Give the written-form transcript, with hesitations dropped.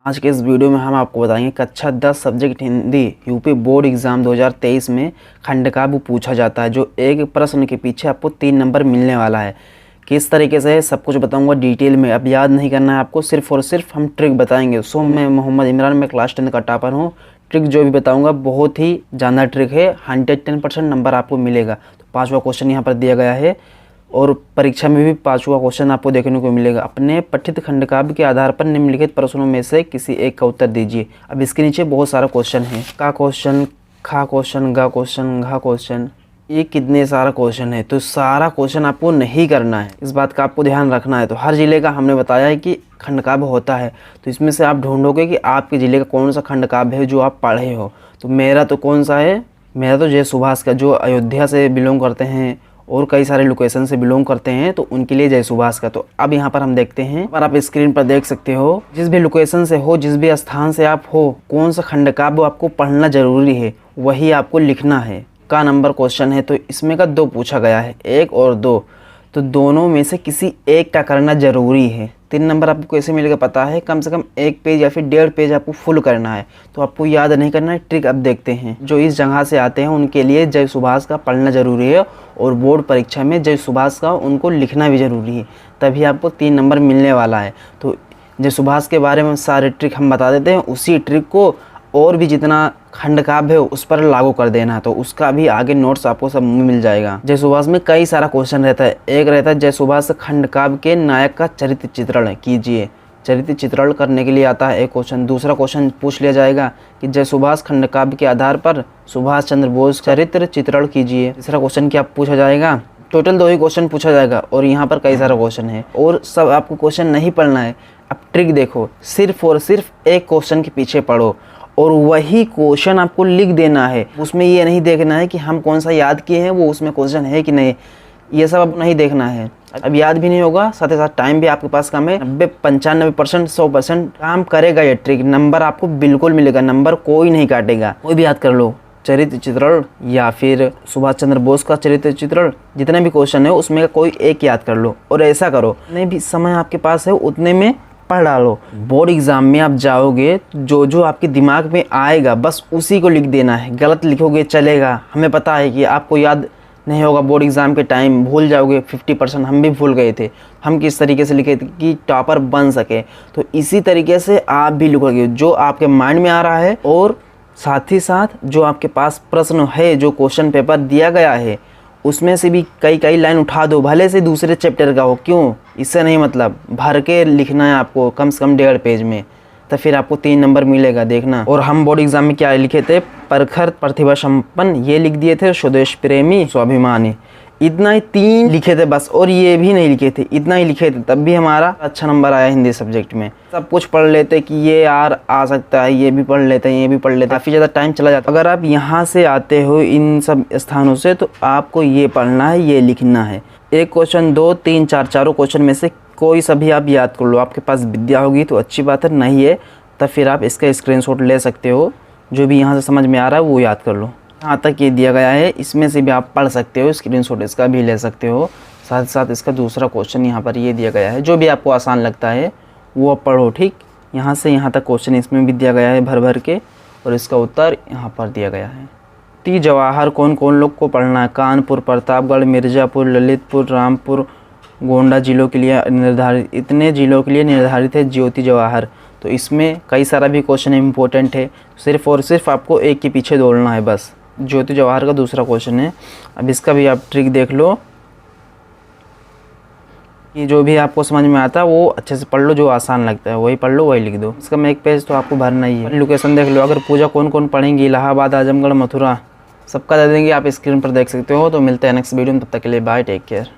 आज के इस वीडियो में हम आपको बताएंगे कक्षा 10 subject Hindi UP board exam 2023 में खंड काव्य पूछा जाता है, जो एक प्रश्न के पीछे आपको 3 नंबर मिलने वाला है। किस तरीके से सब कुछ बताऊंगा डिटेल में। अब याद नहीं करना है आपको, सिर्फ और सिर्फ हम ट्रिक बताएंगे। सो मैं मोहम्मद इमरान, मैं क्लास 10 का टॉपर हूँ। ट्रिक जो भी बताऊँगा बहुत ही ज़्यादा ट्रिक है, 110% नंबर आपको मिलेगा। तो 5वां क्वेश्चन यहाँ पर दिया गया है और परीक्षा में भी 5वां क्वेश्चन आपको देखने को मिलेगा। अपने पठित खंडकाव्य के आधार पर निम्नलिखित प्रश्नों में से किसी एक का उत्तर दीजिए। अब इसके नीचे बहुत सारा क्वेश्चन है, का क्वेश्चन, खा क्वेश्चन, गा क्वेश्चन, घा क्वेश्चन, ये कितने सारा क्वेश्चन है। तो सारा क्वेश्चन आपको नहीं करना है, इस बात का आपको ध्यान रखना है। तो हर जिले का हमने बताया है कि खंडकाव्य होता है, तो इसमें से आप ढूंढोगे कि आपके जिले का कौन सा खंडकाव्य है जो आप पढ़े हो। तो मेरा तो कौन सा है, मेरा तो जय सुभाष का, जो अयोध्या से बिलोंग करते हैं और कई सारे लोकेशन से बिलोंग करते हैं, तो उनके लिए जय सुभाष का। तो अब यहाँ पर हम देखते हैं, पर आप स्क्रीन पर देख सकते हो, जिस भी लोकेशन से हो, जिस भी स्थान से आप हो, कौन सा खंडकाव्य आपको पढ़ना जरूरी है वही आपको लिखना है। का नंबर क्वेश्चन है, तो इसमें का 2 पूछा गया है, 1 और 2, तो दोनों में से किसी एक का करना जरूरी है। 3 नंबर आपको कैसे मिलेगा पता है, कम से कम 1 पेज या फिर 1.5 पेज आपको फुल करना है। तो आपको याद नहीं करना है, ट्रिक अब देखते हैं। जो इस जगह से आते हैं उनके लिए जय सुभाष का पढ़ना जरूरी है, और बोर्ड परीक्षा में जय सुभाष का उनको लिखना भी जरूरी है, तभी आपको 3 नंबर मिलने वाला है। तो जय सुभाष के बारे में सारे ट्रिक हम बता देते हैं, उसी ट्रिक को और भी जितना खंडकाव्य है उस पर लागू कर देना, तो उसका भी आगे नोट्स आपको सब मिल जाएगा। जय सुभाष में कई सारा क्वेश्चन रहता है। एक रहता है जय सुभाष खंडकाव्य के नायक का चरित्र चित्रण कीजिए। चरित्र चित्रण करने के लिए आता है एक क्वेश्चन। दूसरा क्वेश्चन पूछ लिया जाएगा कि जय सुभाष खंडकाव्य के आधार पर सुभाष चंद्र बोस चरित्र चित्रण कीजिए। तीसरा क्वेश्चन क्या पूछा जाएगा, टोटल 2 ही क्वेश्चन पूछा जाएगा, और यहाँ पर कई सारा क्वेश्चन है और सब आपको क्वेश्चन नहीं पढ़ना है। अब ट्रिक देखो, सिर्फ और सिर्फ एक क्वेश्चन के पीछे पढ़ो और वही क्वेश्चन आपको लिख देना है। उसमें ये नहीं देखना है कि हम कौन सा याद किए हैं, वो उसमें क्वेश्चन है कि नहीं, ये सब अब नहीं देखना है। अब याद भी नहीं होगा, साथ ही साथ टाइम भी आपके पास कम है। 95% 100% काम करेगा ये ट्रिक। नंबर आपको बिल्कुल मिलेगा, नंबर कोई नहीं काटेगा। कोई भी याद कर लो, चरित्र चित्रण या फिर सुभाष चंद्र बोस का चरित्र चित्रण, जितने भी क्वेश्चन है उसमें कोई एक याद कर लो। और ऐसा करो, जितने भी समय आपके पास है उतने में पढ़ डालो। बोर्ड एग्जाम में आप जाओगे, जो जो आपके दिमाग में आएगा बस उसी को लिख देना है। गलत लिखोगे चलेगा, हमें पता है कि आपको याद नहीं होगा बोर्ड एग्जाम के टाइम, भूल जाओगे 50%। हम भी भूल गए थे, हम किस तरीके से लिखे थे कि टॉपर बन सके। तो इसी तरीके से आप भी लिखोगे जो आपके माइंड में आ रहा है, और साथ ही साथ जो आपके पास प्रश्न है, जो क्वेश्चन पेपर दिया गया है, उसमें से भी कई लाइन उठा दो, भले से दूसरे चैप्टर का हो। क्यों, इससे नहीं मतलब, भर के लिखना है आपको कम से कम 1.5 पेज में, तो फिर आपको 3 नंबर मिलेगा, देखना। और हम बोर्ड एग्जाम में क्या लिखे थे, प्रखर प्रतिभा संपन्न ये लिख दिए थे, स्वदेश प्रेमी स्वाभिमानी, इतना ही 3 लिखे थे बस, और ये भी नहीं लिखे थे, इतना ही लिखे थे, तब भी हमारा अच्छा नंबर आया हिंदी सब्जेक्ट में। सब कुछ पढ़ लेते कि ये यार आ सकता है, ये भी पढ़ लेते हैं, ये भी पढ़ लेते हैं, काफ़ी ज़्यादा टाइम चला जाता है। अगर आप यहाँ से आते हो इन सब स्थानों से, तो आपको ये पढ़ना है, ये लिखना है। 1 क्वेश्चन, 2, 3, 4, चारों क्वेश्चन में से कोई सा भी आप याद कर लो। आपके पास विद्या होगी तो अच्छी बात है, नहीं है तब फिर आप इसका स्क्रीनशॉट ले सकते हो। जो भी यहाँ से समझ में आ रहा है वो याद कर लो। यहाँ तक ये दिया गया है, इसमें से भी आप पढ़ सकते हो, स्क्रीनशॉट इसका भी ले सकते हो। साथ साथ इसका दूसरा क्वेश्चन यहाँ पर ये दिया गया है, जो भी आपको आसान लगता है वो आप पढ़ो, ठीक। यहाँ से यहाँ तक क्वेश्चन इसमें भी दिया गया है भर भर के, और इसका उत्तर यहाँ पर दिया गया है। 3 जवाहर कौन कौन लोग को पढ़ना है, कानपुर, प्रतापगढ़, मिर्ज़ापुर, ललितपुर, रामपुर, गोंडा जिलों के लिए निर्धारित, इतने जिलों के लिए निर्धारित है ज्योति जवाहर। तो इसमें कई सारा भी क्वेश्चन इम्पोर्टेंट है, सिर्फ और सिर्फ आपको एक के पीछे दौड़ना है बस। ज्योति जवाहर का दूसरा क्वेश्चन है। अब इसका भी आप ट्रिक देख लो कि जो भी आपको समझ में आता है वो अच्छे से पढ़ लो, जो आसान लगता है वही पढ़ लो, वही लिख दो। इसका में 1 पेज तो आपको भरना ही है। लोकेशन देख लो, अगर पूजा कौन कौन पढ़ेंगी, इलाहाबाद, आजमगढ़, मथुरा, सबका दे देंगे, आप स्क्रीन पर देख सकते हो। तो मिलते हैं नेक्स्ट वीडियो में, तब तक के लिए बाय, टेक केयर।